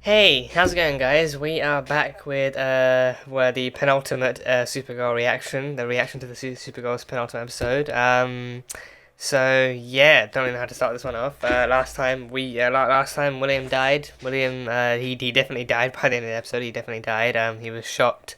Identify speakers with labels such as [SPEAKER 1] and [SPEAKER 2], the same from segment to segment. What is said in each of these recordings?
[SPEAKER 1] Hey, how's it going, guys? We are back with the penultimate Supergirl reaction, the reaction to the Supergirl's penultimate episode. So yeah, don't really know how to start this one off. Last time William died. William, he definitely died by the end of the episode. He definitely died. He was shot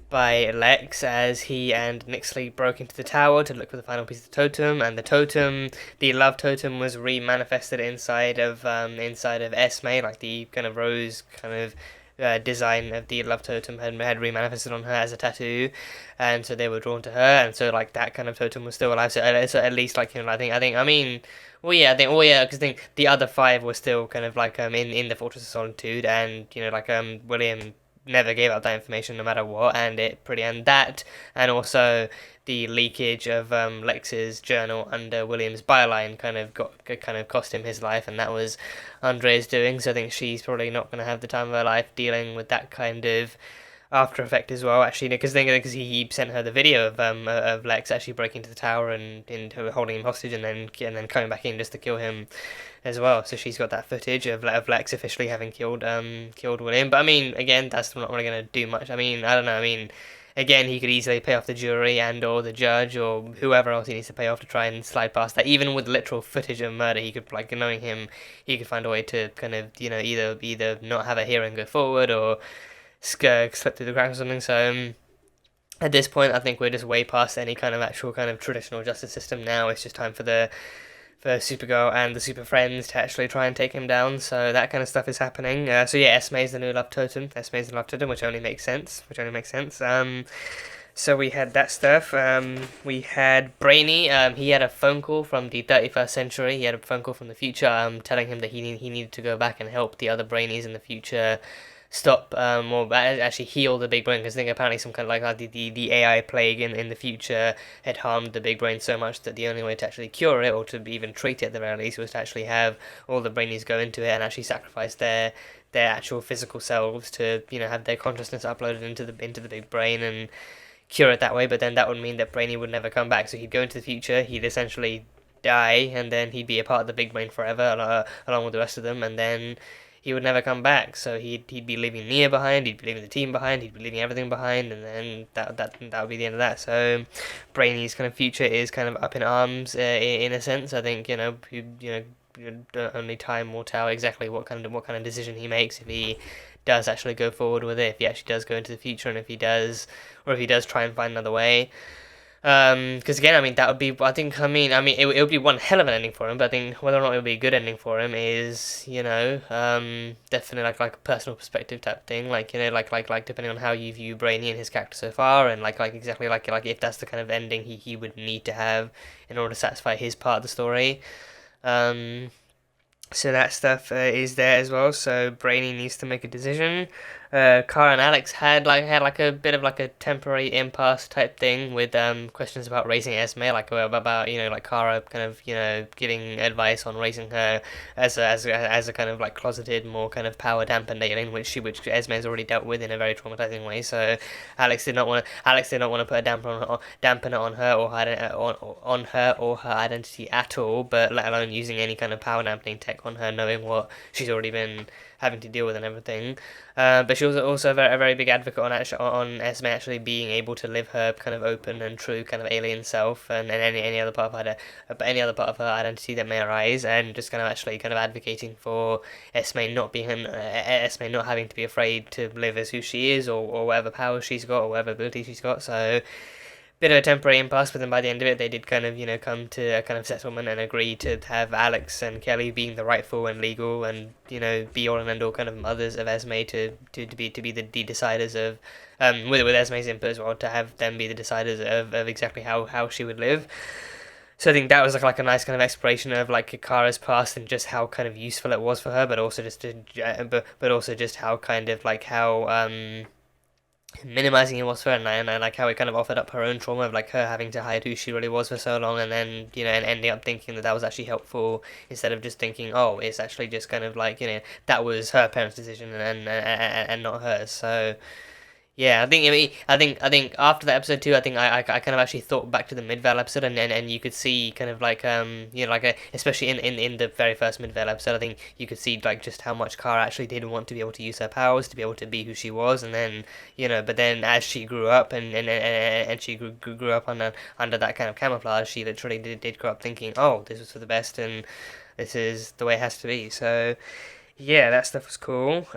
[SPEAKER 1] by Lex as he and Nixley broke into the tower to look for the final piece of the totem, and the love totem, was re-manifested inside of Esme, like the kind of rose kind of design of the love totem had re-manifested on her as a tattoo, and so they were drawn to her, and so like that kind of totem was still alive. So at least like I mean. Because I think the other five were still kind of like in the Fortress of Solitude, and William never gave up that information no matter what, and also the leakage of Lex's journal under William's byline kind of cost him his life, and that was Andre's doing. So I think she's probably not going to have the time of her life dealing with that kind of after effect as well. Actually, because he sent her the video of Lex actually breaking into the tower and into holding him hostage, and then coming back in just to kill him as well. So she's got that footage of Lex officially having killed William. But I mean, again, that's not really going to do much. I mean, I don't know. I mean, again, he could easily pay off the jury and or the judge or whoever else he needs to pay off to try and slide past that. Even with literal footage of murder, he could, like, knowing him, he could find a way to kind of, either not have a hearing go forward or slip through the cracks or something. So at this point, I think we're just way past any kind of actual kind of traditional justice system now. It's just time for Supergirl and the Super Friends to actually try and take him down. So that kind of stuff is happening. So yeah, Esme's the new love totem. Esme's the love totem, which only makes sense. So we had that stuff. We had Brainy. He had a phone call from the 31st century. He had a phone call from the future, telling him that he needed to go back and help the other Brainies in the future stop or actually heal the big brain, because I think apparently some kind of like the AI plague in the future had harmed the big brain so much that the only way to actually cure it, or to even treat it at the very least, was to actually have all the brainies go into it and actually sacrifice their actual physical selves to have their consciousness uploaded into the big brain and cure it that way. But then that would mean that Brainy would never come back, so he'd go into the future, he'd essentially die, and then he'd be a part of the big brain forever, along with the rest of them, and then he would never come back. So he'd be leaving Nia behind, he'd be leaving the team behind, he'd be leaving everything behind, and then that would be the end of that. So Brainy's kind of future is kind of up in arms, in a sense. I think only time will tell exactly what kind of decision he makes, if he does actually go forward with it, if he actually does go into the future, and if he does try and find another way. Because again, I mean, that would be, it would be one hell of an ending for him, but I think whether or not it would be a good ending for him is, definitely like a personal perspective type thing, like, depending on how you view Brainy and his character so far, and exactly like if that's the kind of ending he would need to have in order to satisfy his part of the story. So that stuff is there as well. So Brainy needs to make a decision. Kara and Alex had a bit of like a temporary impasse type thing with questions about raising Esme, about Kara kind of giving advice on raising her as a kind of like closeted, more kind of power dampened alien, which Esme has already dealt with in a very traumatizing way. So Alex did not want to put a dampener on her or her identity at all, but let alone using any kind of power dampening tech on her, knowing what she's already been having to deal with and everything. But she was also a very big advocate on Esme actually being able to live her kind of open and true kind of alien self, and any other part of her identity that may arise, and just kind of actually kind of advocating for Esme not having to be afraid to live as who she is, or whatever powers she's got, or whatever abilities she's got. So bit of a temporary impasse, but then by the end of it, they did kind of, come to a kind of settlement and agree to have Alex and Kelly being the rightful and legal and, be all and end all kind of mothers of Esme to be the deciders of, with Esme's input as well, to have them be the deciders of exactly how she would live. So I think that was like a nice kind of exploration of like Kara's past and just how kind of useful it was for her, but also just how kind of like how minimizing it was for her, and I like how it kind of offered up her own trauma of like her having to hide who she really was for so long, and then and ending up thinking that was actually helpful, instead of just thinking, oh, it's actually just kind of like that was her parents' decision and not hers. So Yeah, I think after that episode too, I kind of actually thought back to the Midvale episode, and you could see kind of like especially in the very first Midvale episode, I think you could see like just how much Kara actually did want to be able to use her powers to be able to be who she was, and then but then as she grew up and she grew up under that kind of camouflage, she literally did grow up thinking, oh, this was for the best, and this is the way it has to be. So yeah, that stuff was cool.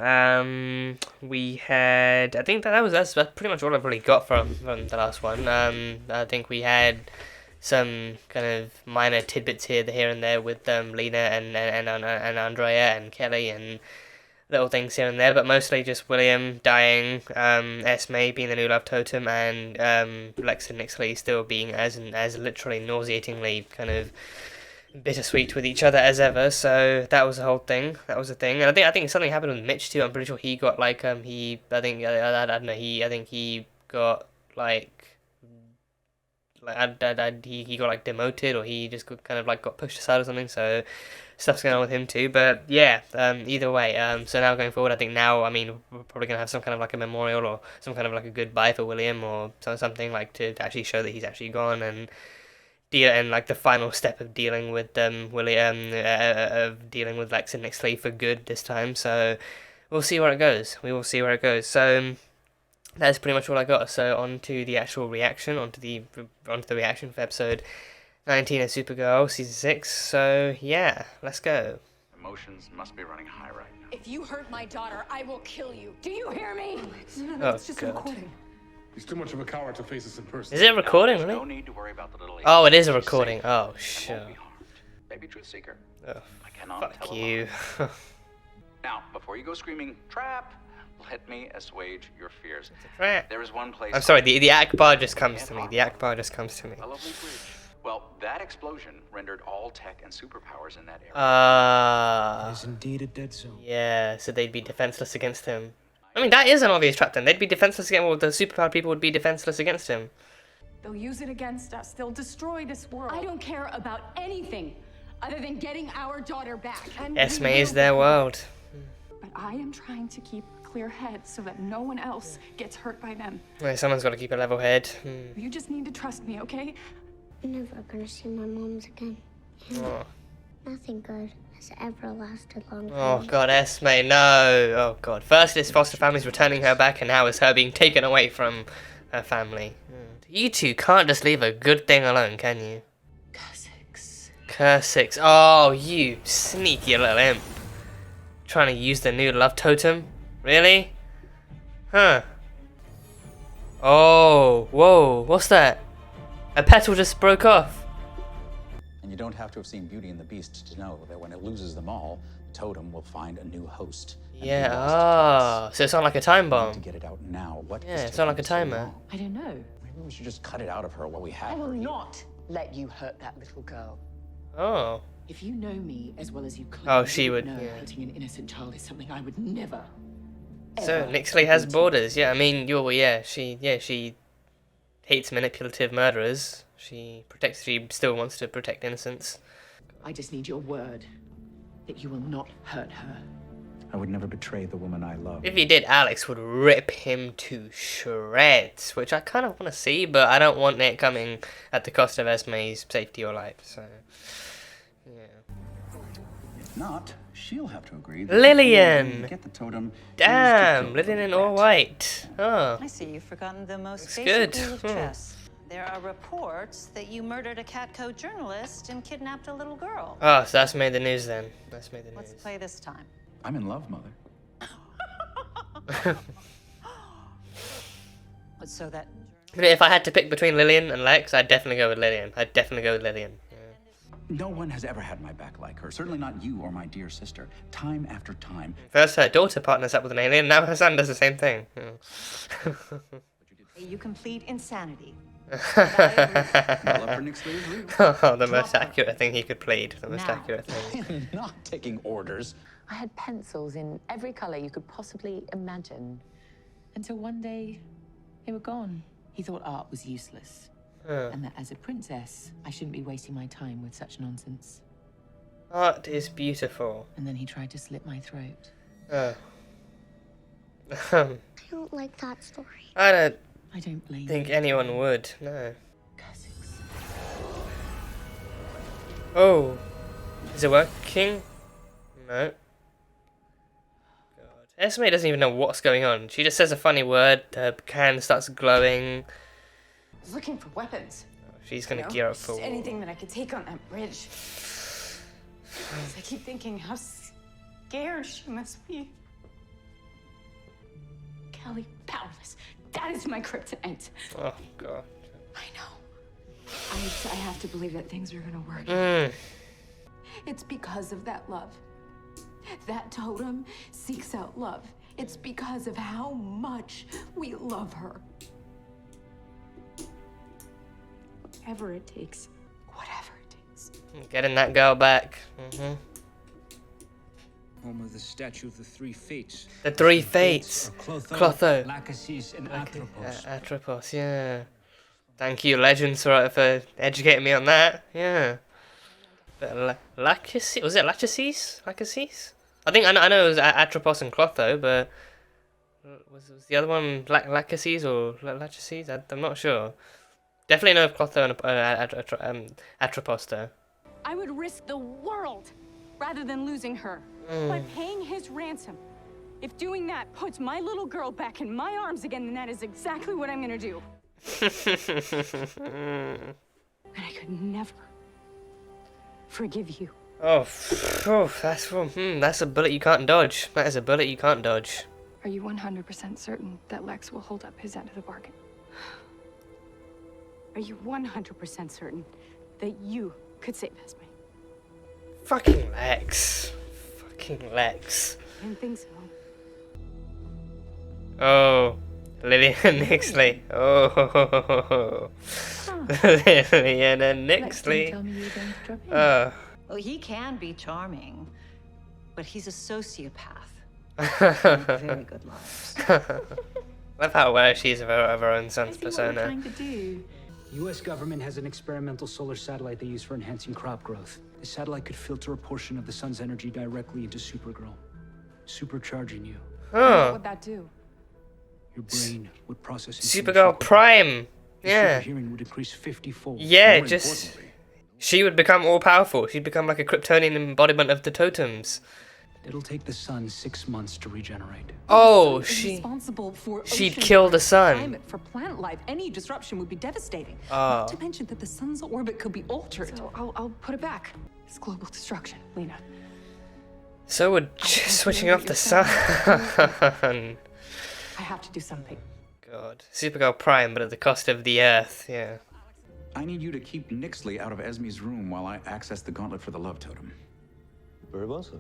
[SPEAKER 1] We had, I think that's pretty much all I've really got from the last one. I think we had some kind of minor tidbits here and there with Lena and Andrea and Kelly and little things here and there, but mostly just William dying, Esme being the new love totem, and Lex and Nixley still being as literally nauseatingly kind of bittersweet with each other as ever. So that was the whole thing. That was the thing, and I think something happened with Mitch too. I'm pretty sure he got like I don't know, I think he got he got like demoted, or he just kind of like got pushed aside or something. So stuff's going on with him too. But yeah, either way, so now going forward, I think now, I mean, we're probably gonna have some kind of like a memorial or some kind of like a goodbye for William or something like to actually show that he's actually gone, and like the final step of dealing with of dealing with Lex and Nixley for good this time. So we'll see where it goes. We will see where it goes. So that's pretty much all I got. So on to the actual reaction, onto the reaction for episode 19 of Supergirl season 6. So yeah, let's go.
[SPEAKER 2] Emotions must be running high right now.
[SPEAKER 3] If you hurt my daughter, I will kill you. Do you hear me?
[SPEAKER 4] No, it's just a
[SPEAKER 1] God.
[SPEAKER 4] recording.
[SPEAKER 5] He's too much of a coward to face us in person.
[SPEAKER 1] Is it a recording,
[SPEAKER 2] No,
[SPEAKER 1] really?
[SPEAKER 2] no need to worry about the little
[SPEAKER 1] Oh, it is a
[SPEAKER 2] She's
[SPEAKER 1] recording.
[SPEAKER 2] safe
[SPEAKER 1] Oh,
[SPEAKER 2] and
[SPEAKER 1] sure.
[SPEAKER 2] won't be harmed. Baby truth seeker.
[SPEAKER 1] Oh,
[SPEAKER 2] I cannot
[SPEAKER 1] fuck
[SPEAKER 2] tell a
[SPEAKER 1] you.
[SPEAKER 2] lie. Now, before you go screaming trap, let me assuage your fears. There is one place.
[SPEAKER 1] I'm sorry, the Akbar just comes to me. The Akbar just comes to me.
[SPEAKER 2] A lovely bridge. Well, that explosion rendered all tech and superpowers in that area.
[SPEAKER 1] Ah.
[SPEAKER 6] It is indeed a dead zone.
[SPEAKER 1] Yeah, so they'd be defenseless against him. I mean, that is an obvious trap then. They'd be defenseless against, well, the superpowered people would be defenseless against him.
[SPEAKER 4] They'll use it against us. They'll destroy this world.
[SPEAKER 3] I don't care about anything other than getting our daughter back.
[SPEAKER 4] And
[SPEAKER 1] Esme
[SPEAKER 4] we
[SPEAKER 1] is
[SPEAKER 4] will.
[SPEAKER 1] their world.
[SPEAKER 4] But I am trying to keep a clear head so that no one else gets hurt by them.
[SPEAKER 1] Well, someone's got to keep a level head.
[SPEAKER 4] You just need to trust me, okay?
[SPEAKER 7] I'm never gonna see my moms again. And
[SPEAKER 1] Oh.
[SPEAKER 7] nothing good has ever lasted long.
[SPEAKER 1] Oh god, Esme, no! Oh god. First it's foster families returning her back, and now it's her being taken away from her family. You two can't just leave a good thing alone, can you? Curse 6. Oh, you sneaky little imp. Trying to use the new love totem? Really? Huh. Oh, whoa, what's that? A petal just broke off.
[SPEAKER 8] And you don't have to have seen Beauty and the Beast to know that when it loses them all, Totem will find a new host.
[SPEAKER 1] Yeah, ah, so it's not like a time
[SPEAKER 8] To
[SPEAKER 1] bomb.
[SPEAKER 8] get it out now. What
[SPEAKER 1] Yeah,
[SPEAKER 8] is
[SPEAKER 1] it's not like a
[SPEAKER 8] taking so
[SPEAKER 1] timer.
[SPEAKER 8] long?
[SPEAKER 9] I don't know.
[SPEAKER 8] Maybe we should just cut it out of her while we have
[SPEAKER 9] I will
[SPEAKER 8] her.
[SPEAKER 9] not let you hurt that little girl.
[SPEAKER 1] Oh.
[SPEAKER 9] If you know me as well as you claim,
[SPEAKER 1] Oh, she
[SPEAKER 9] you
[SPEAKER 1] would,
[SPEAKER 9] know
[SPEAKER 1] yeah.
[SPEAKER 9] hurting an innocent child is something I would never.
[SPEAKER 1] So
[SPEAKER 9] ever
[SPEAKER 1] Nixley has
[SPEAKER 9] agree to.
[SPEAKER 1] borders. Yeah, I mean, she hates manipulative murderers. She still wants to protect innocents.
[SPEAKER 9] I just need your word that you will not hurt her.
[SPEAKER 6] I would never betray the woman I love.
[SPEAKER 1] If he did, Alex would rip him to shreds, which I kind of want to see, but I don't want it coming at the cost of Esme's safety or life. So, yeah.
[SPEAKER 8] If not, she'll have to agree. that
[SPEAKER 1] Lillian!
[SPEAKER 8] to get the totem.
[SPEAKER 1] Damn,
[SPEAKER 8] is to kill
[SPEAKER 1] Lillian in
[SPEAKER 8] the
[SPEAKER 1] all
[SPEAKER 8] threat.
[SPEAKER 1] white. Oh,
[SPEAKER 10] I see you've forgotten the most
[SPEAKER 1] Looks
[SPEAKER 10] basic
[SPEAKER 1] good.
[SPEAKER 10] rule of
[SPEAKER 1] Hmm.
[SPEAKER 10] chess. There are reports that you murdered a Catco journalist and kidnapped a little girl.
[SPEAKER 1] oh, so that's made the news then. That's made the
[SPEAKER 10] Let's
[SPEAKER 1] news.
[SPEAKER 10] play this time.
[SPEAKER 8] I'm in love, Mother.
[SPEAKER 10] So that
[SPEAKER 1] But if I had to pick between Lillian and Lex, I'd definitely go with Lillian. Yeah.
[SPEAKER 8] No one has ever had my back like her. Certainly not you or my dear sister. Time after time.
[SPEAKER 1] First her daughter partners up with an alien, now her son does the same thing. Yeah.
[SPEAKER 10] you complete insanity.
[SPEAKER 8] My love for Nixley is real.
[SPEAKER 1] Oh, the most accurate thing he could plead. The most
[SPEAKER 9] Now.
[SPEAKER 1] accurate thing.
[SPEAKER 8] I am not taking orders.
[SPEAKER 9] I had pencils in every color you could possibly imagine. Until one day, they were gone. He thought art was useless.
[SPEAKER 1] Huh.
[SPEAKER 9] And that as a princess, I shouldn't be wasting my time with such nonsense.
[SPEAKER 1] Art is beautiful.
[SPEAKER 9] And then he tried to slit my throat.
[SPEAKER 1] Oh.
[SPEAKER 7] I don't like that story.
[SPEAKER 1] I don't
[SPEAKER 9] I don't blame
[SPEAKER 1] think
[SPEAKER 9] you.
[SPEAKER 1] anyone would. No.
[SPEAKER 9] Cousins.
[SPEAKER 1] Oh, is it working? No. God. Esme doesn't even know what's going on. She just says a funny word. Her hand starts glowing.
[SPEAKER 4] I was looking for weapons.
[SPEAKER 1] She's gonna
[SPEAKER 4] You know,
[SPEAKER 1] gear up
[SPEAKER 4] just
[SPEAKER 1] for war.
[SPEAKER 4] anything that I could take on that bridge. I keep thinking how scared she must be. Kelly, powerless. That is my kryptonite.
[SPEAKER 1] Oh God.
[SPEAKER 4] I know. I have to believe that things are gonna work. It's because of that love. That totem seeks out love. It's because of how much we love her. Whatever it takes. Whatever it takes.
[SPEAKER 1] Getting that girl back.
[SPEAKER 6] Home of the statue of the three fates.
[SPEAKER 1] The three fates. Clotho.
[SPEAKER 6] Lachesis, and Atropos.
[SPEAKER 1] Atropos, yeah. Thank you, Legends, for educating me on that. Yeah. But Lachesis, was it Lachesis? Lachesis? I think I know it was Atropos and Clotho, but was the other one Lachesis or Lachesis? I'm not sure. Definitely know of Clotho and Atropos though.
[SPEAKER 3] I would risk the world rather than losing her by paying his ransom. If doing that puts my little girl back in my arms again, then that is exactly what I'm gonna do. And I could never forgive you.
[SPEAKER 1] That's a bullet you can't dodge. That is a bullet you can't dodge.
[SPEAKER 4] Are you 100% certain that Lex will hold up his end of the bargain?
[SPEAKER 3] Are you 100% certain that you could save Esme?
[SPEAKER 1] Fucking Lex. Fucking Lex.
[SPEAKER 3] I didn't think so.
[SPEAKER 1] Oh, Lillian Nixley. Oh, Lillian and
[SPEAKER 9] Lex didn't
[SPEAKER 1] Nixley.
[SPEAKER 9] tell me you were going to drop in.
[SPEAKER 1] Oh.
[SPEAKER 10] Well, he can be charming, but he's a sociopath. Very good lives.
[SPEAKER 1] Love how aware she is of her own son's
[SPEAKER 9] I see what we're
[SPEAKER 1] persona.
[SPEAKER 9] trying to do.
[SPEAKER 6] The U.S. government has an experimental solar satellite they use for enhancing crop growth. The satellite could filter a portion of the sun's energy directly into Supergirl, supercharging you.
[SPEAKER 4] What
[SPEAKER 1] Oh,
[SPEAKER 4] would that do?
[SPEAKER 6] Your brain would process
[SPEAKER 1] Supergirl Prime. Yeah.
[SPEAKER 6] Hearing would increase 50-fold.
[SPEAKER 1] Yeah,
[SPEAKER 5] More
[SPEAKER 1] just
[SPEAKER 5] importantly,
[SPEAKER 1] she would become all powerful. She'd become like a Kryptonian embodiment of the totems.
[SPEAKER 6] It'll take the sun 6 months to regenerate.
[SPEAKER 1] Oh,
[SPEAKER 11] Is responsible for
[SPEAKER 1] she'd
[SPEAKER 11] ocean
[SPEAKER 1] kill the
[SPEAKER 11] currents,
[SPEAKER 1] sun.
[SPEAKER 11] climate, for plant life. Any disruption would be devastating.
[SPEAKER 1] Oh.
[SPEAKER 11] Not to mention that the sun's orbit could be altered.
[SPEAKER 4] So I'll put it back. It's global destruction, Lena.
[SPEAKER 1] So would switching off the sun.
[SPEAKER 4] I have to do something.
[SPEAKER 1] God, Supergirl Prime, but at the cost of the Earth. Yeah.
[SPEAKER 8] I need you to keep Nixley out of Esme's room while I access the Gauntlet for the love totem.
[SPEAKER 12] Very well, sir.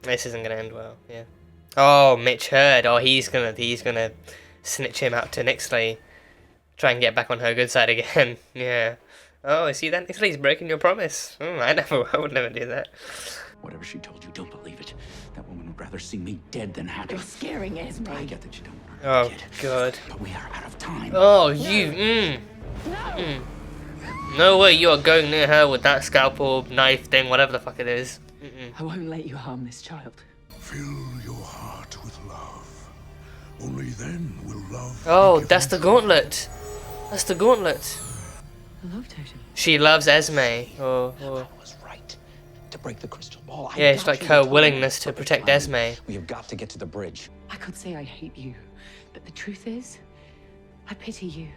[SPEAKER 1] This isn't gonna end well. Yeah. Oh, Mitch Hurd. Oh, he's gonna snitch him out to Nixley. Try and get back on her good side again. Yeah. Oh, see that? Nixley's breaking your promise. I would never do that.
[SPEAKER 8] Whatever she told you, don't believe it. That woman would rather see me dead than happy.
[SPEAKER 9] You're scaring Esme.
[SPEAKER 8] I get that you don't want her,
[SPEAKER 1] Oh,
[SPEAKER 8] kid,
[SPEAKER 1] God.
[SPEAKER 8] but we are out of time.
[SPEAKER 1] Oh, No way you are going near her with that scalpel, knife thing, whatever the fuck it is.
[SPEAKER 9] I won't let you harm this child.
[SPEAKER 5] fill your heart with love. Only then will love.
[SPEAKER 1] Oh,
[SPEAKER 5] be
[SPEAKER 1] that's the
[SPEAKER 5] given
[SPEAKER 1] gauntlet. That's the gauntlet.
[SPEAKER 9] A love totem.
[SPEAKER 1] She loves Esme.
[SPEAKER 8] I was right. To break the crystal ball. I
[SPEAKER 1] Yeah, it's
[SPEAKER 8] got
[SPEAKER 1] like
[SPEAKER 8] you
[SPEAKER 1] her
[SPEAKER 8] the
[SPEAKER 1] willingness
[SPEAKER 8] totem.
[SPEAKER 1] to protect
[SPEAKER 8] Fine.
[SPEAKER 1] Esme.
[SPEAKER 8] We have got to get to the bridge.
[SPEAKER 9] I could say I hate you, but the truth is, I pity you.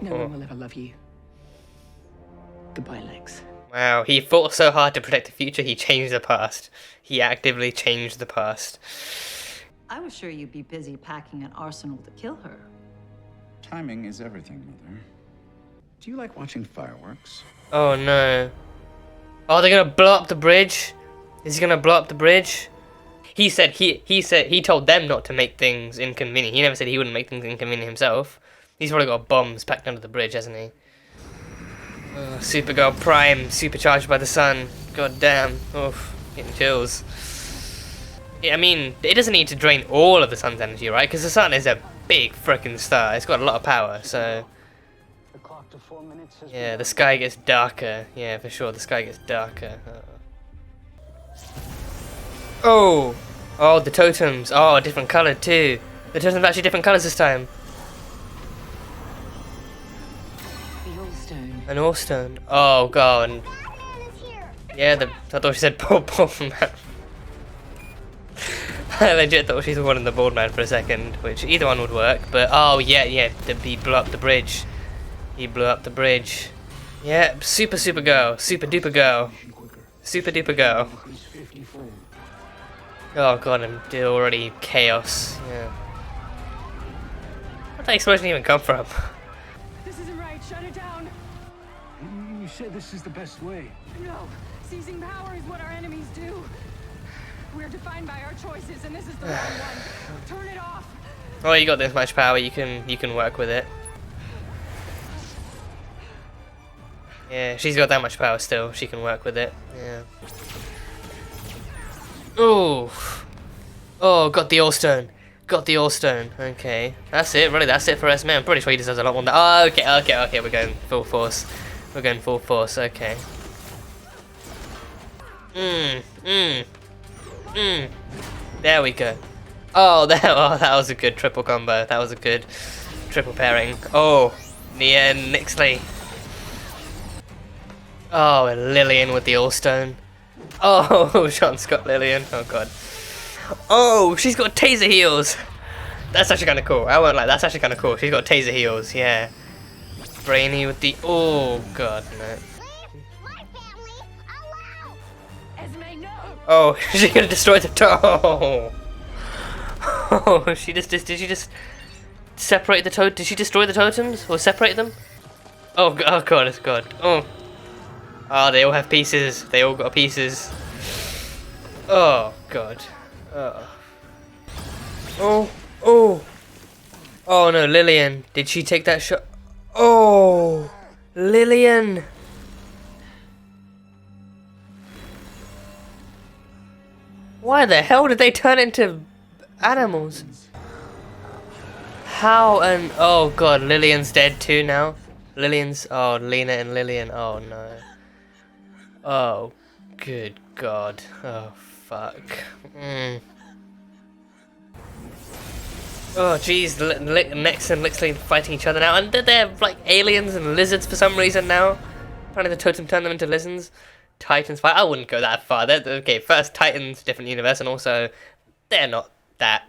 [SPEAKER 9] No one will ever love you. Goodbye, Lex.
[SPEAKER 1] Wow, he fought so hard to protect the future, he changed the past. He actively changed the past.
[SPEAKER 10] I was sure you'd be busy packing an arsenal to kill her.
[SPEAKER 8] Timing is everything, Mother. Do you like watching fireworks?
[SPEAKER 1] Oh no. Oh, they're gonna blow up the bridge? Is he gonna blow up the bridge? He told them not to make things inconvenient. He never said he wouldn't make things inconvenient himself. He's probably got bombs packed under the bridge, hasn't he? Oh, Supergirl Prime, supercharged by the sun. God damn. Oof, getting chills. Yeah, I mean, it doesn't need to drain all of the sun's energy, right? Because the sun is a big frickin' star. It's got a lot of power, so...
[SPEAKER 6] The clock to 4 minutes has
[SPEAKER 1] Yeah, the sky gets darker. Yeah, for sure, the sky gets darker. Oh! Oh, the totems. Oh, different colour too. The totems are actually different colours this time.
[SPEAKER 9] The All-Stone.
[SPEAKER 1] An All-Stone. Oh god. Yeah, I thought she said bald man. I legit thought she was one in the bald man for a second, which either one would work, but oh yeah, he blew up the bridge. He blew up the bridge. Yeah, Supergirl, super duper girl. Super duper girl. Oh god, I'm already chaos. Yeah. Where'd that explosion even come from?
[SPEAKER 3] This isn't right. Shut it down.
[SPEAKER 6] You said this is the best way.
[SPEAKER 3] No. Seizing power is what our enemies do. We're defined by our choices, and this is the wrong one. Turn it off.
[SPEAKER 1] Oh, you got this much power, you can work with it. Yeah, she's got that much power still. She can work with it. Yeah. Oh. Oh, got the All-Stone. Got the All-Stone. Okay. That's it, really, that's it for S. I'm pretty sure he deserves a lot more than that. Oh, okay, we're going full force. We're going full force, okay. There we go. Oh, that was a good triple combo. That was a good triple pairing. Oh, Nia and Nixley. Oh, and Lillian with the All-Stone. Oh, Sean Scott Lillian. Oh god. Oh, she's got taser heels. That's actually kind of cool. I won't lie. That's actually kind of cool. She's got taser heels. Yeah. Brainy with the. Oh god, no. Oh, she's gonna destroy the toe. Oh, did she just separate the totem? Did she destroy the totems or separate them? Oh god, it's god. Oh, they all have pieces. They all got pieces. Oh god. Oh. Oh no, Lillian. Did she take that shot? Oh, Lillian. Why the hell did they turn into animals? How and oh god, Lillian's dead too now. Oh, Lena and Lillian. Oh no. Oh, good god. Oh fuck. Oh jeez, Nex and Lixley fighting each other now, and they're like aliens and lizards for some reason now. Apparently the totem turned them into lizards. Titans fight. I wouldn't go that far. Okay, first Titans, different universe, and also they're not that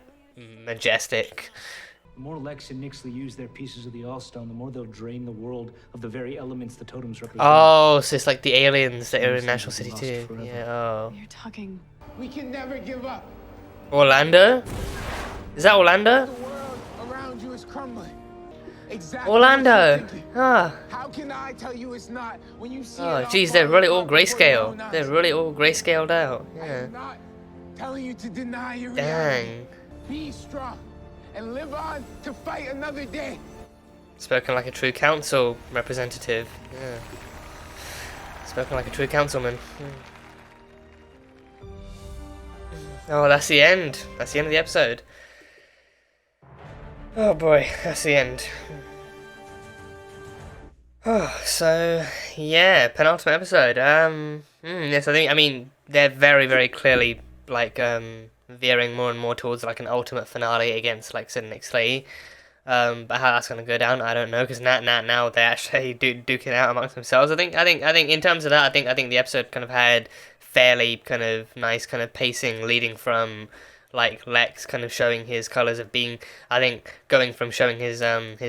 [SPEAKER 1] majestic.
[SPEAKER 6] The more Lex and Nixley use their pieces of the All-Stone, the more they'll drain the world of the very elements the totems represent.
[SPEAKER 1] Oh, so it's like the aliens that are in National City too. Yeah. Oh.
[SPEAKER 3] You're talking.
[SPEAKER 13] We can never give up.
[SPEAKER 1] Orlando? Is that Orlando?
[SPEAKER 13] The world around you is crumbling. Exactly.
[SPEAKER 1] Orlando. Ah.
[SPEAKER 13] How can I tell you it's not when you see
[SPEAKER 1] Oh, geez, they're really all grayscale. They're really all grayscaled out.
[SPEAKER 13] I
[SPEAKER 1] Yeah.
[SPEAKER 13] am not telling you to deny your
[SPEAKER 1] Dang.
[SPEAKER 13] reality. Be strong and live on to fight another day.
[SPEAKER 1] Spoken like a true council representative. Yeah. Spoken like a true councilman. Oh, that's the end. That's the end of the episode. Oh boy, that's the end. Oh, so yeah, penultimate episode. Yes, I mean they're very, very clearly like veering more and more towards like an ultimate finale against like Sid and Nixley. But how that's gonna go down, I don't know, because now they actually duking out amongst themselves. I think in terms of that, I think the episode kind of had fairly kind of nice kind of pacing, leading from like Lex kind of showing his colors of being, I think going from showing his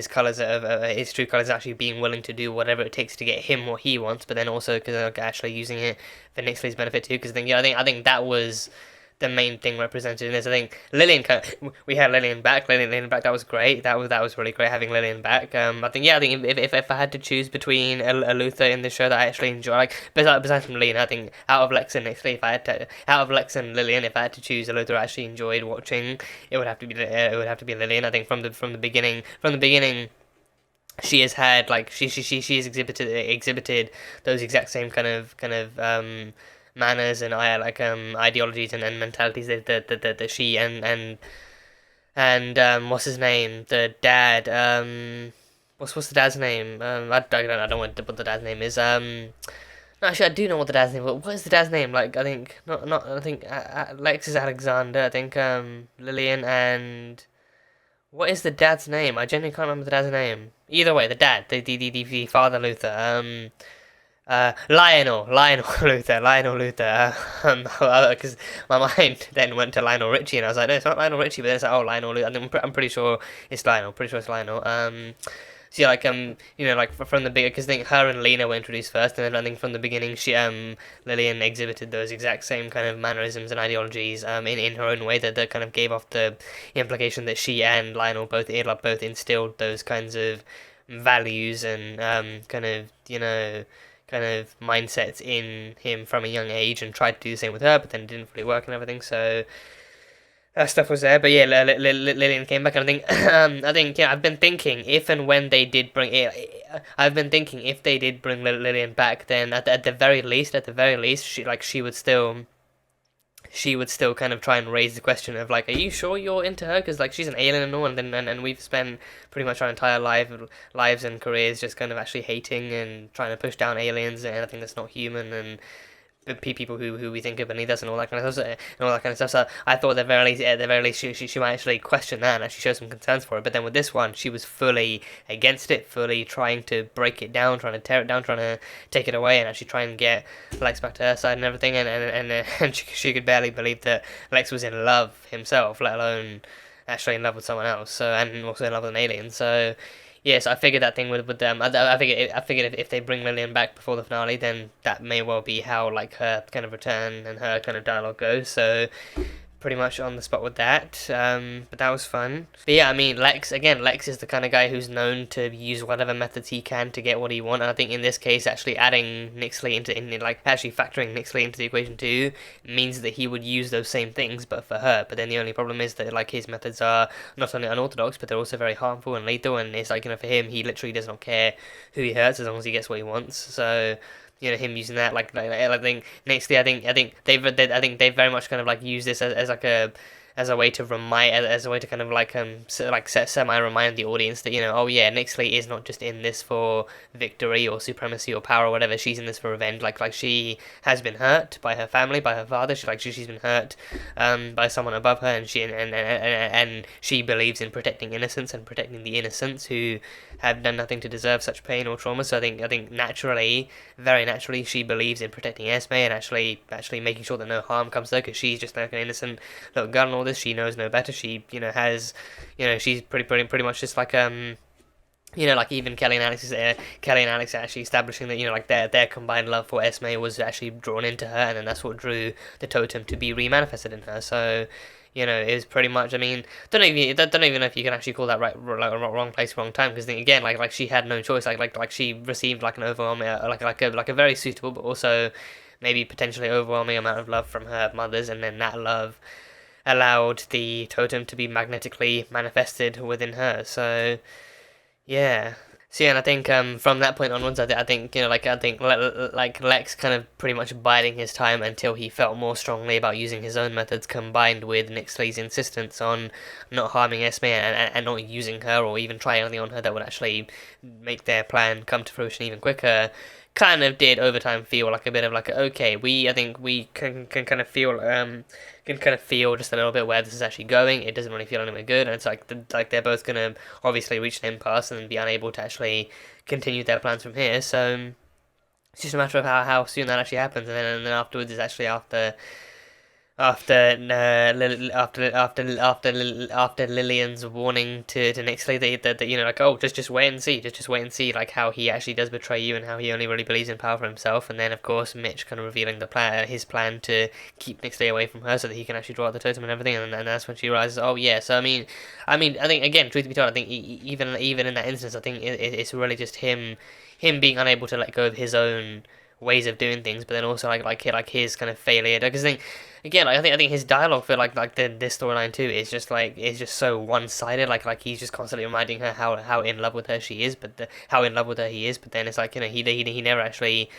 [SPEAKER 1] colors of his true colors, actually being willing to do whatever it takes to get him what he wants, but then also because actually using it for Nixley's benefit too. Because I think that was the main thing represented in this. I think Lillian, we had Lillian back. Lillian back. That was great. That was really great having Lillian back. I think if I had to choose between a Luther in the show that I actually enjoy, like besides from Lillian, I think out of Lex and Nixley, out of Lex and Lillian, if I had to choose a Luther I actually enjoyed watching, it would have to be Lillian. I think from the beginning. She has had like she has exhibited those exact same kind of manners and ideologies and mentalities that she and what's his name, the dad, what's the dad's name, I don't want to put the dad's name is, no, actually I do know what the dad's name is, but what is the dad's name, like I think Lex is Alexander, I think Lillian and What is the dad's name? I genuinely can't remember the dad's name. Either way, the dad, the father Luther. Lionel Luther. Because my mind then went to Lionel Richie, and I was like, no, it's not Lionel Richie, but then it's like, oh, Lionel Luther. I'm pretty sure it's Lionel. Pretty sure it's Lionel. So yeah, like you know, like from the big, because I think her and Lena were introduced first, and then I think from the beginning, Lillian exhibited those exact same kind of mannerisms and ideologies, in her own way that kind of gave off the implication that she and Lionel both instilled those kinds of values and kind of mindsets in him from a young age, and tried to do the same with her, but then it didn't really work and everything. So that stuff was there, but yeah, Lillian came back, and I think, yeah, I've been thinking if and when they did bring it, I've been thinking if they did bring Lillian back, then at the very least, she would still kind of try and raise the question of like, are you sure you're into her? Because like she's an alien and all, and we've spent pretty much our entire lives and careers just kind of actually hating and trying to push down aliens and anything that's not human, and people who we think are beneath us and all that kind of stuff, and all that kind of stuff. So I thought at the very least, she might actually question that and actually show some concerns for it. But then with this one, she was fully against it, fully trying to break it down, trying to tear it down, trying to take it away, and actually try and get Lex back to her side and everything. And she could barely believe that Lex was in love himself, let alone actually in love with someone else. So, and also in love with an alien. So yes, I figured that thing with them. I figured if they bring Lillian back before the finale, then that may well be how like her kind of return and her kind of dialogue goes. So pretty much on the spot with that. But that was fun. But yeah, I mean, Lex is the kind of guy who's known to use whatever methods he can to get what he wants. And I think in this case, actually adding Nixley actually factoring Nixley into the equation too means that he would use those same things, but for her. But then the only problem is that like his methods are not only unorthodox, but they're also very harmful and lethal. And it's like, you know, for him, he literally does not care who he hurts as long as he gets what he wants. So you know, him using that like I think Nixley, I think they've very much kind of like used this as like a way to kind of like semi remind the audience that, you know, oh yeah, Nixley is not just in this for victory or supremacy or power or whatever. She's in this for revenge. Like she has been hurt by her family, by her father. She's been hurt by someone above her, and she believes in protecting innocence and protecting the innocents who have done nothing to deserve such pain or trauma. So I think naturally, very naturally, she believes in protecting Esme and actually making sure that no harm comes to her, because she's just like an innocent little girl and all this. She knows no better. She, you know, has, you know, she's pretty much just like you know, like even Kelly and Alex are actually establishing that, you know, like their combined love for Esme was actually drawn into her, and then that's what drew the totem to be remanifested in her. So, you know, it was pretty much, I mean, don't even know if you can actually call that wrong place, wrong time, because again, like she had no choice. Like she received like an overwhelming, like a very suitable, but also maybe potentially overwhelming amount of love from her mothers, and then that love allowed the totem to be magnetically manifested within her. So yeah. So yeah, and I think from that point onwards, I think you know, like Lex kind of pretty much biding his time until he felt more strongly about using his own methods, combined with Nixley's insistence on not harming Esme and not using her or even trying anything on her that would actually make their plan come to fruition even quicker. Kind of did over time feel like a bit of like, okay, I think we can kind of feel just a little bit where this is actually going. It doesn't really feel anywhere good, and it's like they're both gonna obviously reach an impasse and be unable to actually continue their plans from here. So it's just a matter of how soon that actually happens, and then afterwards is actually after Lillian's warning to Nixley that you know, like, oh, just wait and see like how he actually does betray you and how he only really believes in power for himself. And then of course Mitch kind of revealing his plan to keep Nixley away from her so that he can actually draw out the totem and everything, and that's when she realizes, oh yeah. So I mean I think, again, truth be told, I think even in that instance, I think it's really just him being unable to let go of his own ways of doing things, but then also like his kind of failure. Because I think his dialogue for this storyline too is just so one-sided. Like he's just constantly reminding her how in love with her he is, but then it's like, you know, he never actually,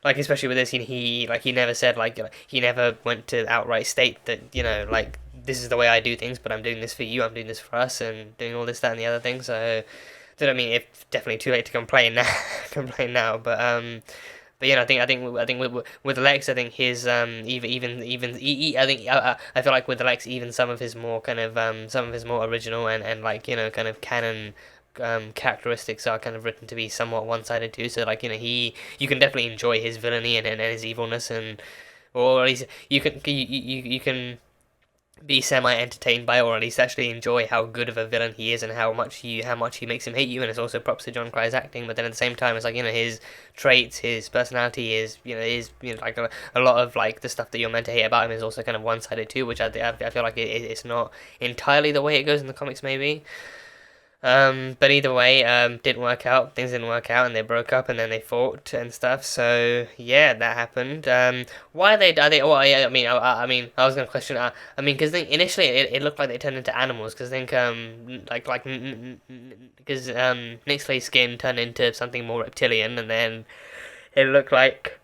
[SPEAKER 1] like, especially with this, he never said, like, you know, he never went to outright state that, you know, like, this is the way I do things, but I'm doing this for you, I'm doing this for us, and doing all this, that, and the other thing. So I mean, it's definitely too late to complain now, but But I think with Lex, I think his I feel like with Lex, even some of his more kind of some of his more original and like kind of canon characteristics are kind of written to be somewhat one-sided too. So like you can definitely enjoy his villainy and his evilness, and or at least you can be semi-entertained by, or at least actually enjoy how good of a villain he is and how much he makes him hate you. And it's also props to John Crye's acting, but then at the same time it's like his traits, his personality is like a lot of like the stuff that you're meant to hate about him is also kind of one-sided too, which I feel like it's not entirely the way it goes in the comics maybe. But either way, didn't work out. Things didn't work out, and they broke up, and then they fought and stuff. So yeah, that happened. Why they? Are they? Well, yeah. I was gonna question. Because initially it looked like they turned into animals. Because because Nixley's skin turned into something more reptilian, and then it looked like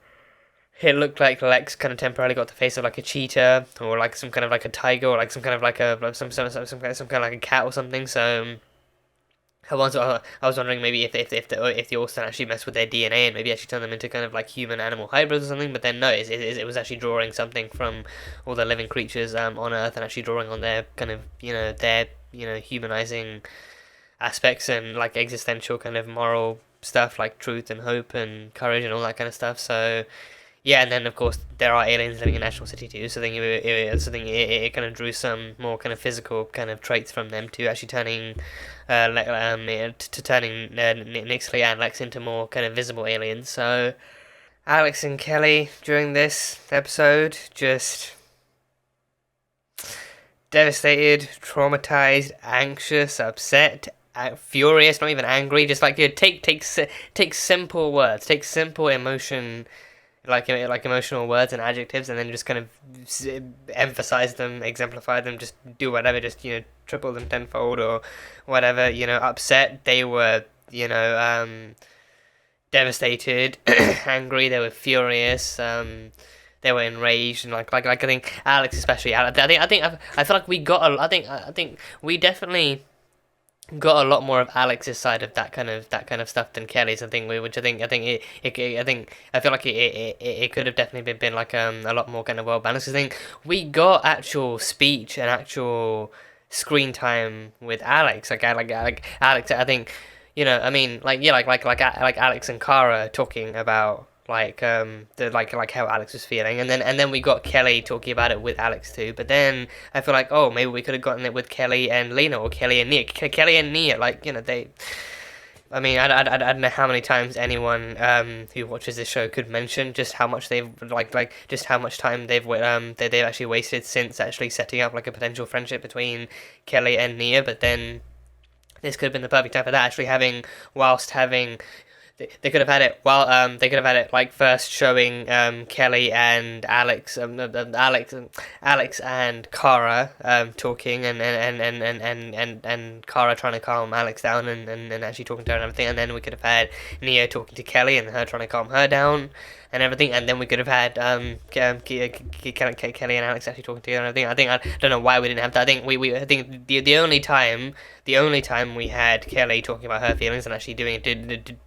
[SPEAKER 1] Lex kind of temporarily got the face of like a cheetah, or like some kind of like a tiger, or like some kind of like a some kind of like a cat or something. So. I was wondering maybe if the Orson actually messed with their DNA and maybe actually turned them into kind of like human animal hybrids or something, but then no, it was actually drawing something from all the living creatures on Earth and actually drawing on their kind of their humanizing aspects and like existential kind of moral stuff like truth and hope and courage and all that kind of stuff. So yeah, and then of course there are aliens living in National City too, so then it kind of drew some more kind of physical kind of traits from them to actually turning Nixley and Lex into more kind of visible aliens. So Alex and Kelly during this episode just devastated, traumatized, anxious, upset, furious, not even angry, just like take simple words, take simple emotion. Like emotional words and adjectives, and then just kind of emphasize them, exemplify them, just do whatever, just triple them tenfold or whatever. Upset, they were devastated, angry, they were furious, they were enraged, and like I think Alex especially. I feel like we got I think we definitely got a lot more of Alex's side of that kind of stuff than Kelly's. I feel like it could have definitely been like a lot more kind of well balanced. I think we got actual speech and actual screen time with Alex. Like Alex, I think like Alex and Kara talking about like how Alex was feeling, and then we got Kelly talking about it with Alex too. But then I feel like maybe we could have gotten it with Kelly and Lena or Kelly and Nia. Kelly and Nia, they. I mean, I don't know how many times anyone who watches this show could mention just how much they've just how much time they've actually wasted since actually setting up like a potential friendship between Kelly and Nia. But then this could have been the perfect time for that, actually having. They could have had it like first showing Kelly and Alex and Kara talking and Kara trying to calm Alex down and actually talking to her and everything, and then we could have had Nia talking to Kelly and her trying to calm her down and everything, and then we could have had Kelly and Alex actually talking together and everything. I don't know why we didn't have that. I think the only time we had Kelly talking about her feelings and actually talking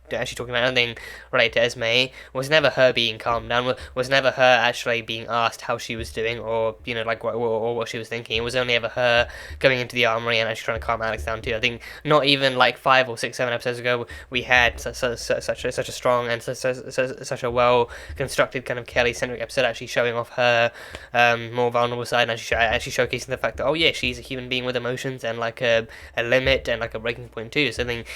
[SPEAKER 1] about anything related to Esme was never her being calmed down, was never her actually being asked how she was doing or what she was thinking. It was only ever her going into the armory and actually trying to calm Alex down too. I think not even like 5 or 6, 7 episodes ago we had such a strong and such a well constructed kind of Kelly-centric episode actually showing off her more vulnerable side and actually showcasing the fact that she's a human being with emotions and like a limit and like a breaking point too. So I think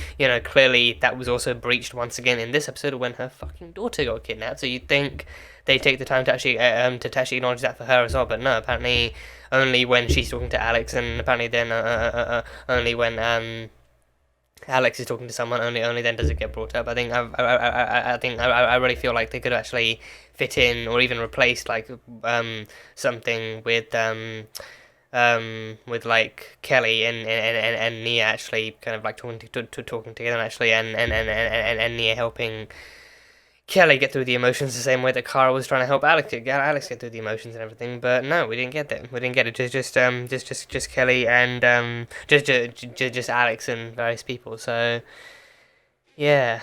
[SPEAKER 1] clearly that was also breached once again in this episode when her fucking daughter got kidnapped. So you'd think they take the time to actually acknowledge that for her as well, but no, apparently only when she's talking to Alex, and apparently then only when Alex is talking to someone, only then does it get brought up. I think I really feel like they could have actually fit in or even replaced like something with like Kelly and Nia actually kind of like talking together actually, and Nia helping Kelly get through the emotions the same way that Kara was trying to help Alex get through the emotions and everything. But no, we didn't get that. We didn't get it. Just Kelly and just Alex and various people. So Yeah.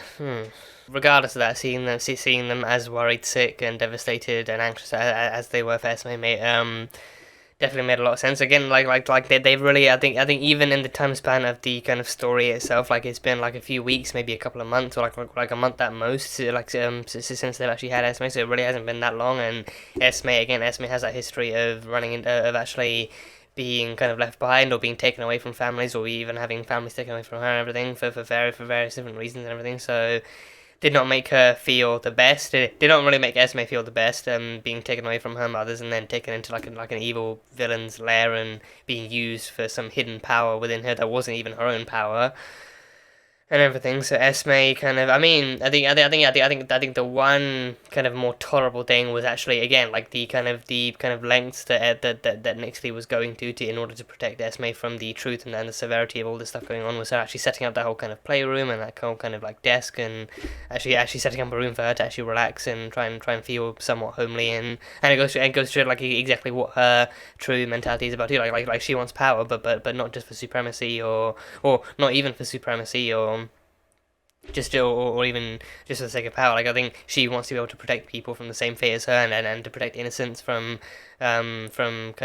[SPEAKER 1] Regardless of that, seeing them as worried, sick, and devastated and anxious as they were for Esme, definitely made a lot of sense. Again, they've really, I think even in the time span of the kind of story itself, like it's been like a few weeks, maybe a couple of months, or like a month at most, since they've actually had Esme, so it really hasn't been that long. And Esme has that history of of actually being kind of left behind or being taken away from families, or even having families taken away from her and everything for various different reasons and everything. So did not make her feel the best. It did not really make Esme feel the best. Being taken away from her mothers and then taken into like an evil villain's lair and being used for some hidden power within her that wasn't even her own power. And everything. So Esme kind of, I think the one kind of more tolerable thing was actually, again, like the kind of lengths that Nixley was going to in order to protect Esme from the truth and the severity of all this stuff going on, was actually setting up that whole kind of playroom and that whole kind of like desk, and actually setting up a room for her to actually relax and try and feel somewhat homely, and it goes to like exactly what her true mentality is about too. Like she wants power, but not just for supremacy, or not even for supremacy, or even just for the sake of power. Like, I think she wants to be able to protect people from the same fate as her, and to protect innocents from kind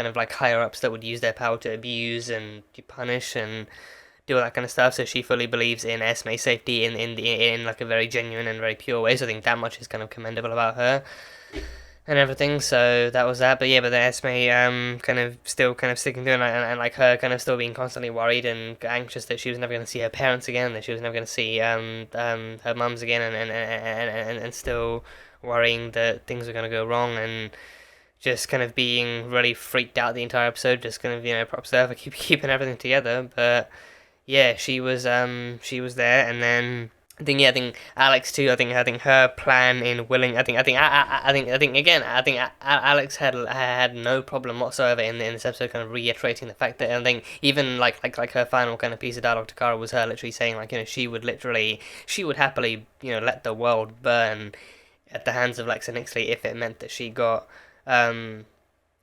[SPEAKER 1] of like higher ups that would use their power to abuse and to punish and do all that kind of stuff. So she fully believes in Esme's safety in like a very genuine and very pure way. So I think that much is kind of commendable about her and everything. So that was that. But yeah, but then Esme kind of still kind of sticking to it, and like her kind of still being constantly worried and anxious that she was never going to see her parents again, that she was never going to see her mums again, and still worrying that things were going to go wrong, and just kind of being really freaked out the entire episode. Just kind of, props there for keeping everything together. But yeah, she was there. And then I think Alex too. I think her plan in willing. I think Alex had no problem whatsoever in this episode, kind of reiterating the fact that, I think even like her final kind of piece of dialogue to Kara was her literally saying, like, she would happily let the world burn at the hands of Lex and Nixley if it meant that she got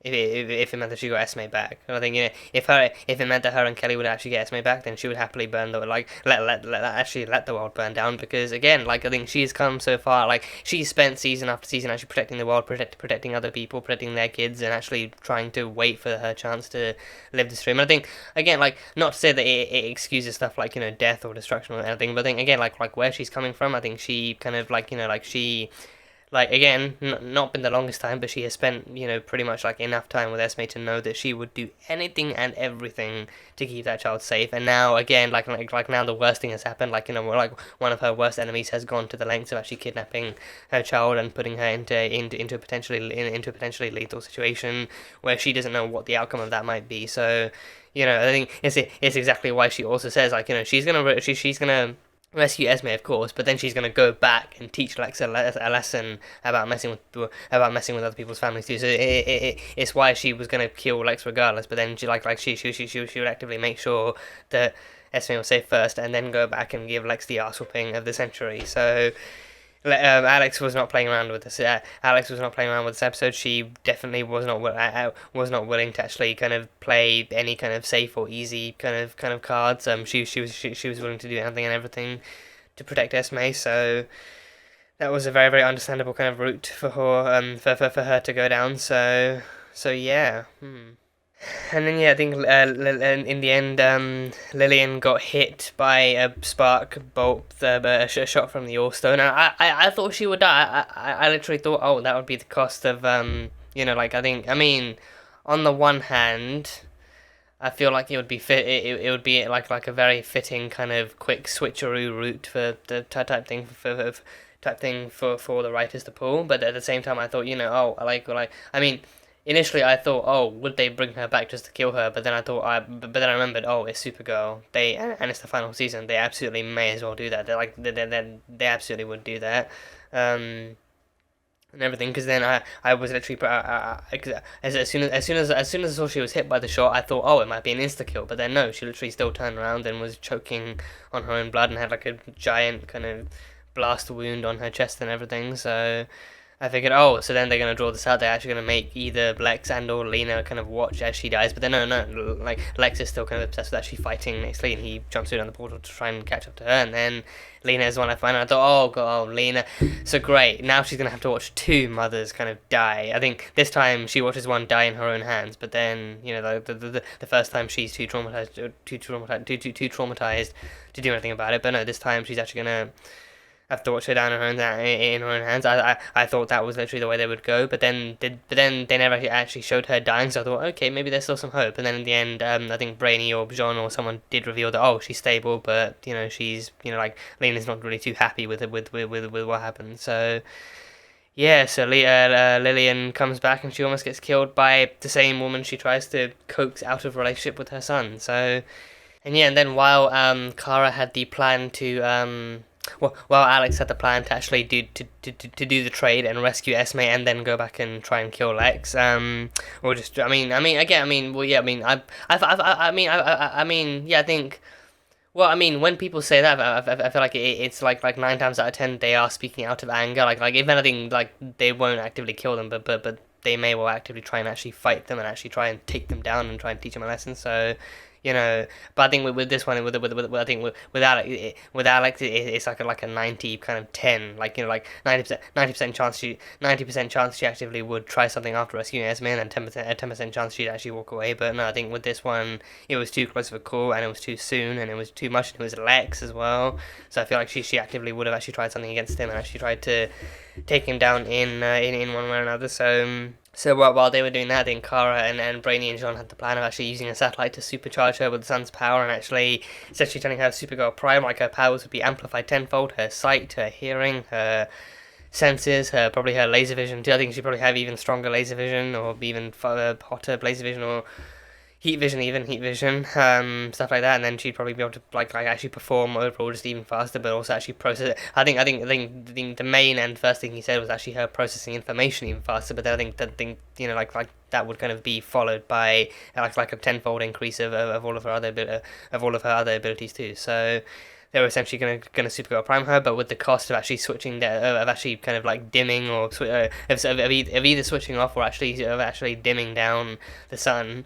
[SPEAKER 1] if it meant that she got Esme back. And I think, if it meant that her and Kelly would actually get Esme back, then she would happily burn the let the world burn down. Because again, like, I think she's come so far. Like, she's spent season after season actually protecting the world, protecting other people, protecting their kids, and actually trying to wait for her chance to live this dream. And I think, again, like, not to say that it excuses stuff like death or destruction or anything, but I think, again, like where she's coming from, I think she kind of again, not been the longest time, but she has spent, pretty much like enough time with Esme to know that she would do anything and everything to keep that child safe. And now, again, like now the worst thing has happened. Like, like one of her worst enemies has gone to the lengths of actually kidnapping her child and putting her into a potentially lethal situation where she doesn't know what the outcome of that might be. So, I think it's exactly why she also says, like, she's gonna rescue Esme, of course, but then she's gonna go back and teach Lex a lesson about messing with other people's families too. So it's why she was gonna kill Lex regardless. But then she would actively make sure that Esme was safe first, and then go back and give Lex the arse whooping of the century. So Alex was not playing around with this. Alex was not playing around with this episode. She definitely was not willing to actually kind of play any kind of safe or easy kind of cards. She was willing to do anything and everything to protect Esme. So that was a very, very understandable kind of route for her for her to go down. So yeah. And then, yeah, I think in the end, Lillian got hit by a spark bolt, a shot from the All-Stone. And I thought she would die. I literally thought, oh, that would be the cost of, on the one hand, I feel like it would be it would be like a very fitting kind of quick switcheroo route for the type thing for the writers to pull. But at the same time, I thought, initially I thought, oh, would they bring her back just to kill her? But then I remembered, oh, it's Supergirl. And it's the final season. They absolutely may as well do that. They absolutely would do that, and everything. Because then I was literally as soon as I saw she was hit by the shot, I thought, oh, it might be an insta kill. But then no, she literally still turned around and was choking on her own blood and had like a giant kind of blast wound on her chest and everything. So. I figured, oh, so then they're gonna draw this out. They're actually gonna make either Lex and or Lena kind of watch as she dies. But then no, like Lex is still kind of obsessed with actually fighting Next Lee, and he jumps through down the portal to try and catch up to her. And then Lena is the one I find. And I thought, oh god, Lena. So great, now she's gonna have to watch two mothers kind of die. I think this time she watches one die in her own hands, but then the first time she's too traumatized to do anything about it. But no, this time she's actually gonna have to watch her down in her own hands. I thought that was literally the way they would go, but then they never actually showed her dying. So I thought, okay, maybe there's still some hope. And then in the end, I think Brainy or Jean or someone did reveal that, oh, she's stable, but she's like Lena's not really too happy with what happened. So yeah, so Lillian comes back and she almost gets killed by the same woman she tries to coax out of relationship with her son. So and then while Kara had the plan to well, Alex had the plan to actually do the trade and rescue Esme and then go back and try and kill Lex. Or just I mean, well, yeah, I mean, I think. Well, I mean, when people say that, I feel like it's like 9 times out of 10 they are speaking out of anger. Like if anything, like they won't actively kill them, but they may well actively try and actually fight them and actually try and take them down and try and teach them a lesson. So. But I think with this one, I think with Alex, it's like a 90 kind of 10, like 90% chance she actively would try something after rescuing Esme, and then 10% chance she'd actually walk away. But no, I think with this one, it was too close of a call, and it was too soon, and it was too much, and it was Lex as well. So I feel like she actively would have actually tried something against him and actually tried to take him down in one way or another. So while they were doing that, then Kara and Brainy and Jean had the plan of actually using a satellite to supercharge her with the sun's power and actually essentially turning her Supergirl Prime, like her powers would be amplified tenfold, her sight, her hearing, her senses, probably her laser vision too. I think she'd probably have even stronger laser vision or even hotter laser vision or heat vision, stuff like that, and then she'd probably be able to like actually perform overall just even faster, but also actually process it. I think the main and first thing he said was actually her processing information even faster, but then I think like that would kind of be followed by like a tenfold increase of all of her other abilities too. So they were essentially going to Supergirl Prime her, but with the cost of actually switching of actually kind of like dimming or of either switching off or actually dimming down the sun.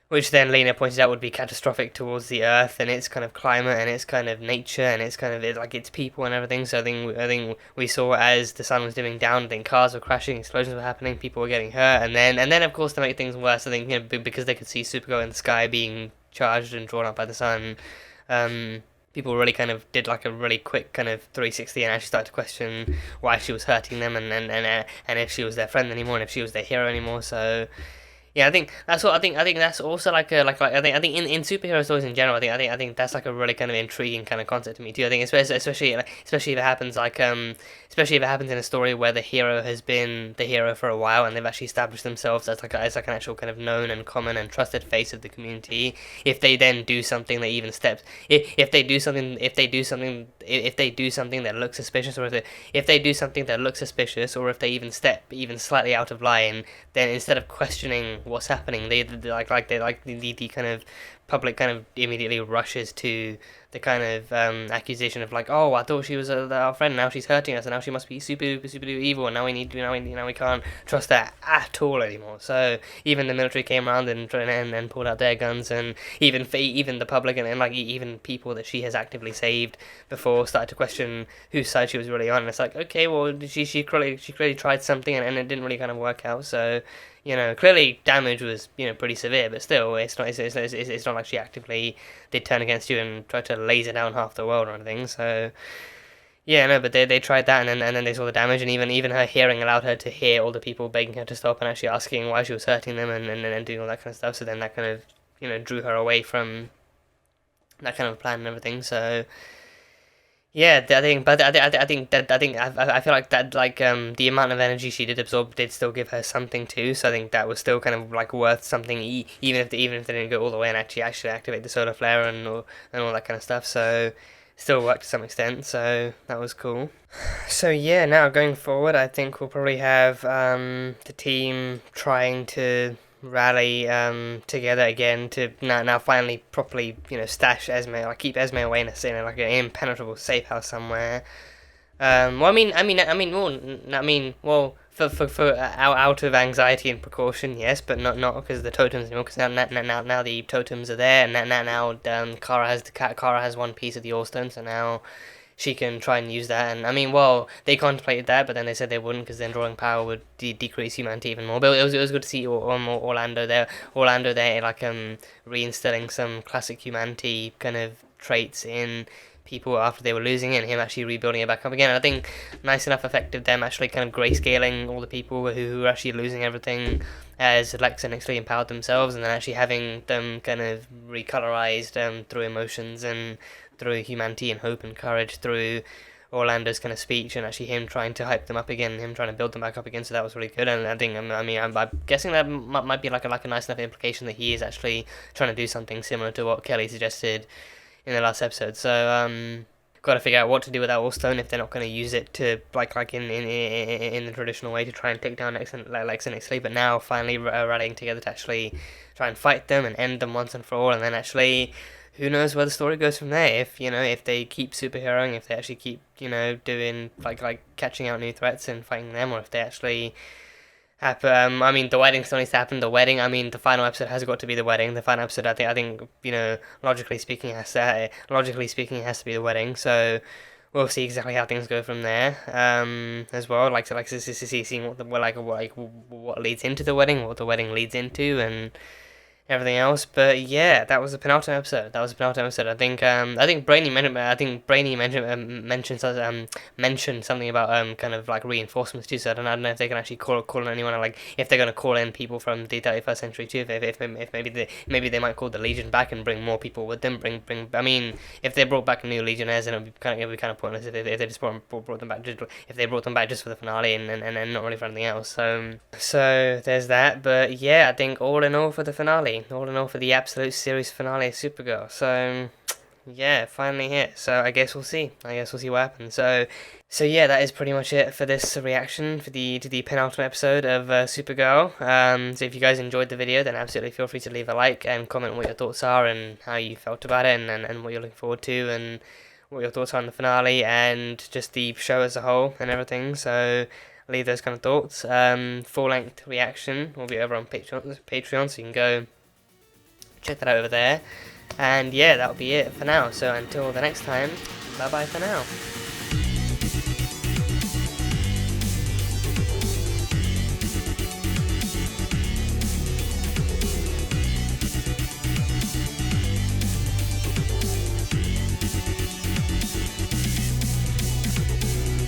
[SPEAKER 1] Which then Lena pointed out would be catastrophic towards the Earth and its kind of climate and its kind of nature and its kind of its people and everything. So I think we saw as the sun was dimming down, I think cars were crashing, explosions were happening, people were getting hurt, and then of course to make things worse, I think because they could see Supergirl in the sky being charged and drawn up by the sun, people really kind of did like a really quick kind of 360 and actually started to question why she was hurting them and if she was their friend anymore and if she was their hero anymore. So. Yeah, I think that's what I think that's also like I think in superhero stories in general, I think that's like a really kind of intriguing kind of concept to me too. I think especially if it happens especially if it happens in a story where the hero has been the hero for a while and they've actually established themselves as like an actual kind of known and common and trusted face of the community. If they then do something that even steps if they do something that looks suspicious, or if they do something that looks suspicious, or if they even step even slightly out of line, then instead of questioning what's happening, the kind of public kind of immediately rushes to the kind of accusation of like, oh, I thought she was our friend, now she's hurting us, and now she must be super evil, and now we can't trust her at all anymore. So even the military came around and pulled out their guns, and even the public and like even people that she has actively saved before started to question whose side she was really on. And it's like, okay, well she clearly tried something and it didn't really kind of work out. So. Clearly damage was, pretty severe, but still, it's not like she actively did turn against you and tried to laser down half the world or anything. So, yeah, no, but they tried that, and then they saw the damage, and even her hearing allowed her to hear all the people begging her to stop and actually asking why she was hurting them, and doing all that kind of stuff. So then that kind of, drew her away from that kind of plan and everything. So. Yeah, I think I feel like that the amount of energy she did absorb did still give her something too. So I think that was still kind of like worth something, even if they didn't go all the way and actually activate the solar flare and all that kind of stuff. So it still worked to some extent. So that was cool. So yeah, now going forward, I think we'll probably have the team trying to rally together again to now finally properly stash Esme, like keep Esme away in an impenetrable safe house somewhere, Well, for out of anxiety and precaution, yes, but not because of the totems anymore. Because now the totems are there, and now Kara has one piece of the All-Stone, so now she can try and use that. And I mean, well, they contemplated that, but then they said they wouldn't because then drawing power would decrease humanity even more. But it was good to see Orlando there, like reinstilling some classic humanity kind of traits in people after they were losing it, and him actually rebuilding it back up again. And I think nice enough effective them actually kind of grayscaling all the people who were actually losing everything as Lex and Ixley empowered themselves, and then actually having them kind of recolorized through emotions and through humanity and hope and courage through Orlando's kind of speech, and actually him trying to hype them up again, and him trying to build them back up again. So that was really good. And I think, I'm guessing that might be like a nice enough implication that he is actually trying to do something similar to what Kelly suggested in the last episode. So got to figure out what to do with that All-Stone if they're not going to use it to like in the traditional way to try and take down Lex and Ixley, but now finally rallying together to actually try and fight them and end them once and for all. And then actually, who knows where the story goes from there? If they keep superheroing, if they actually keep doing like catching out new threats and fighting them, or if they actually the wedding still needs to happen. The wedding, the final episode has got to be the wedding. The final episode, I think, logically speaking, has to be the wedding. So we'll see exactly how things go from there. As well, seeing what leads into the wedding, what the wedding leads into, and everything else. But yeah, that was the penultimate episode. I think Brainy mentioned something about kind of like reinforcements too. So I don't know if they can actually call in anyone, like if they're gonna call in people from the 31st century too. If maybe they might call the Legion back and bring more people with them. If they brought back new Legionnaires, then it'd be kind of pointless if they just brought them back. If they brought them back just for the finale and not really for anything else. So there's that. But yeah, I think all in all for the finale. All in all for the absolute series finale of Supergirl. So yeah, finally here. So I guess we'll see. What happens. So yeah, that is pretty much it for this reaction to the penultimate episode of Supergirl. So if you guys enjoyed the video, then absolutely feel free to leave a like and comment what your thoughts are and how you felt about it, and what you're looking forward to, and what your thoughts are on the finale and just the show as a whole and everything. So leave those kind of thoughts. Full-length reaction will be over on Patreon, so you can go check that out over there. And yeah, that'll be it for now. So until the next time, bye bye for now.